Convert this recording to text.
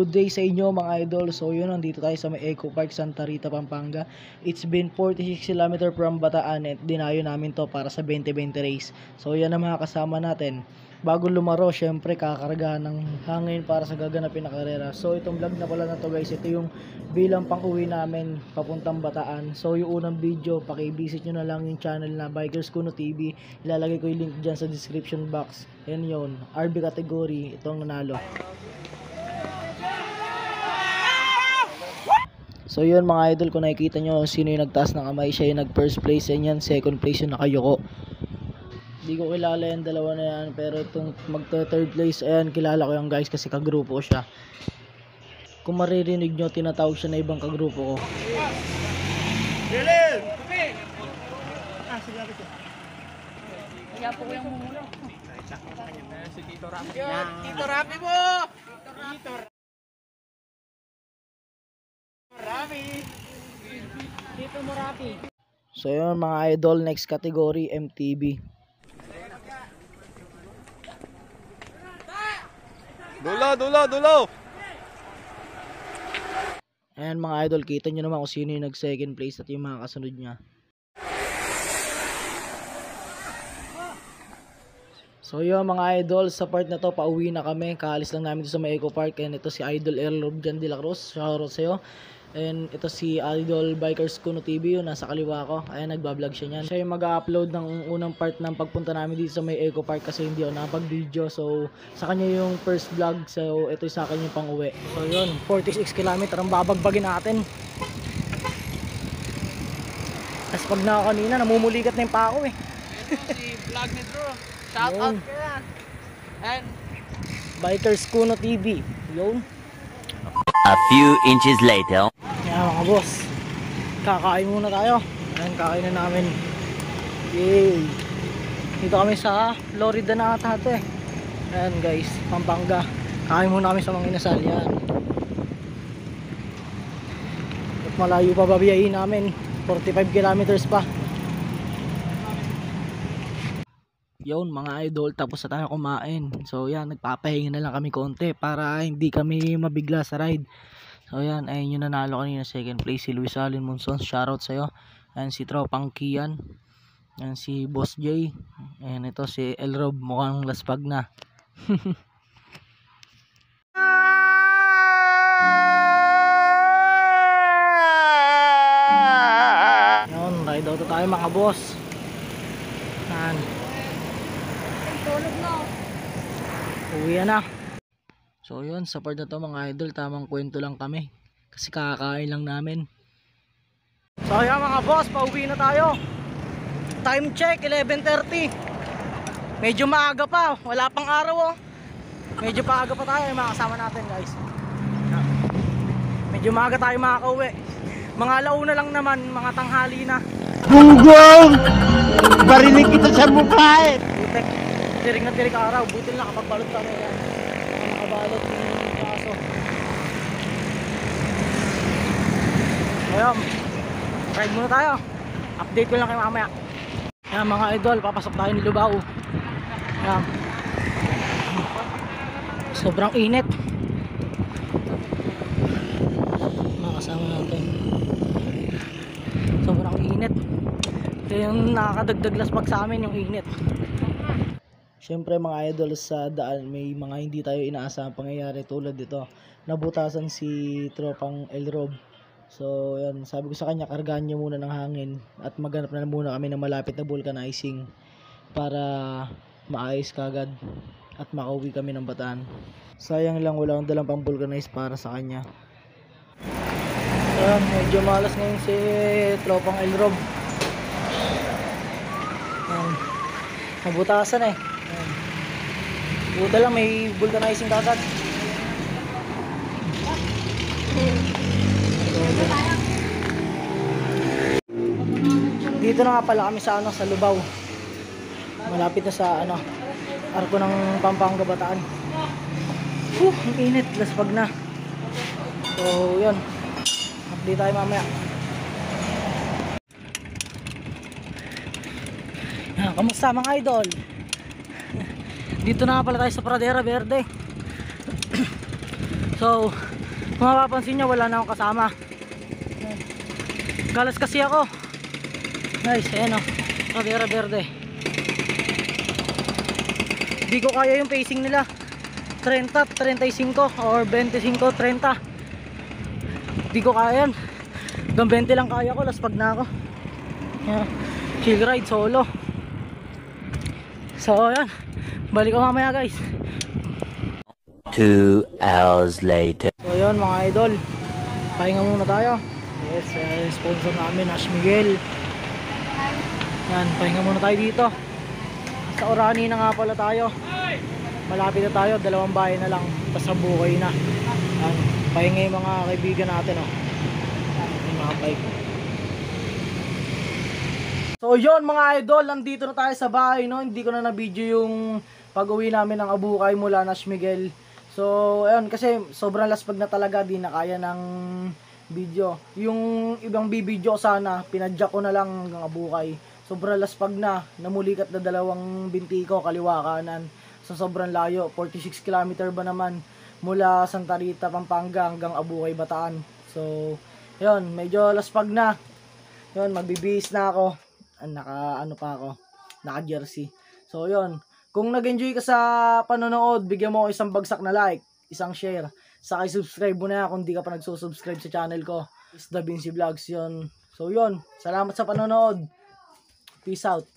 good day sa inyo mga idol. So yun, nandito tayo sa may Eco Park, Santa Rita, Pampanga. It's been 46 km from Bataan at dinayo namin to para sa 2020 race. So yan ang mga kasama natin. Bago lumaro, syempre kakargahan ng hangin para sa gaganapin na karera. So itong vlog na pala na to guys, ito yung bilang pang uwi namin papuntang Bataan. So yung unang video, paki-visit nyo na lang yung channel na Bikers Kuno TV. Ilalagay ko yung link dyan sa description box. Yan yun, RB category, itong nanalo. So yun mga idol, kung nakikita nyo sino yung nagtaas ng kamay, siya yung nag first place. Yan, second place yung nakayoko. Hindi ko kilala yung dalawa na yan, pero itong magta third place, ayan, kilala ko yung guys kasi kagrupo siya. Kung maririnig nyo, tinatawag siya na ibang kagrupo ko. Dilin! Kaya po ko yung mumulo. Si Tito Rapi. Tito Rapi mo! Tito Rapi! Tito Rapi. So yun mga idol, next category, MTB. Dulo! Ayan mga idol, kita nyo naman kung sino yung nag second place at yung mga kasunod niya. So yun mga idol, sa part na to, pauwi na kami. Kaalis lang namin dito sa may Eco Park. And ito si Idol Erlob Jan de la Cruz, shoutout sa'yo. And ito si Idol Bikers Kuno TV, yun, nasa kaliwa ko. Ayan, nagbablog siya niyan. Siya yung mag-upload ng unang part ng pagpunta namin dito sa may Eco Park kasi hindi ako nakapag-video. So, sa kanya yung first vlog. So, ito yung sa akin yung pang-uwi. So, yun, 46 km ang babagbagin natin. Tapos pag na kanina, namumuligat na yung pako eh. Si vlog ni Drew. Shout out ka na. And Bikers Kuno TV. Yun. A few inches later. Yan mga boss, kakain muna tayo. Ayan, kakain na namin. Yay! Dito kami sa Florida na ata ito eh. Ayan guys, Pampanga. Kakain muna kami sa mga inasal. Yan. At malayo pa babiyahin namin, 45 kilometers pa. Yun mga idol, tapos na tayo kumain. So yan, nagpapahinga na lang kami konti para hindi kami mabigla sa ride. So yan, ayun yung nanalo kanina second place, si Luis Allen Monson, shoutout sa'yo. Ayan si Tropang Kian. Ayan si Boss J. Ayan ito si Elrob, mukhang laspag na. Yun, ride out tayo mga boss. Ayan, tulog na. uwi na. So yun, sa part na to mga idol, tamang kwento lang kami kasi kakakain lang namin. So yun mga boss, pauwi na tayo. Time check, 11:30. Medyo maaga pa, wala pang araw oh. Medyo paaga pa tayo, yung mga kasama natin guys. Medyo maaga tayo makakauwi. Mga alauna lang naman, mga tanghali na. Gunggong! Barinig kita sa mukha eh! Butek, tirig na tirig araw. Butil na kapag balot kami yan. Nakabalot yung kaso. Ayun, ride muna tayo. Update ko lang kayo mamaya. Ayan mga idol, papasok tayo ni Lubao. Ayan, sobrang init. Mga kasama natin, sobrang init. Ito yung nakakadagdag laspag sa amin, yung init. Siyempre mga idol, sa daan may mga hindi tayo inaasahang pangyayari tulad dito. Nabutasan si Tropang Elrob. So yan, sabi ko sa kanya, kargahan niya muna ng hangin at maghanap na muna kami ng malapit na vulcanizing para maayos kagad at makauwi kami ng Bataan. Sayang lang wala akong dalang pang vulcanize para sa kanya. Ayan, medyo malas ngayon si Tropang Elrob. Ayan, nabutasan eh. Ayan, buta lang, may vulcanizing kagad. Dito na nga pala kami sa sa Lubao. Malapit na sa arko ng Pampanga, Bataan. Ang init, laspag na. So, yun. Update tayo mamaya. Kamusta mga idol? Dito na pala tayo sa Pradera Verde. So Kung mapapansin nyo, wala na akong kasama. Galas kasi ako. Nice, ayan o. Rivera Verde. Di ko kaya yung pacing nila. 30, 35 or 25, 30. Di ko kaya yan. Hanggang 20 lang kaya ko, laspag na ako. Ayan. Chill ride, solo. So ayan, balik ko mamaya guys. 2 hours later. So yun mga idol, pahinga muna tayo. Yes, sponsor namin Ash Miguel. Yan, pahinga muna tayo dito. Sa Orani na nga pala tayo. Malapit na tayo, 2 bahay na lang, tapos sa Bukay na. Yan, pahinga yung mga kaibigan natin oh. Yan, yung mga bike. So yun mga idol, nandito na tayo sa bahay no. Hindi ko na na-video yung pag-uwi namin ng Abukay mula Nash Miguel. So ayun, kasi sobrang laspag na talaga, di na kaya ng video. Yung ibang bibidyo sana, pinadyak ko na lang hanggang Abukay. Sobrang laspag na, namulikat na 2 binti ko kaliwa kanan. So sobrang layo, 46 km ba naman mula Santa Rita, Pampanga hanggang Abukay, Bataan. So ayun, medyo laspag na. Yun, magbibihis na ako. Naka jersey. So yun, kung nag-enjoy ka sa panonood, bigyan mo isang bagsak na like, isang share, saka subscribe mo na kung di ka pa nagsusubscribe sa channel ko, is The Vinci Vlogs yun. So yun, salamat sa panonood, peace out.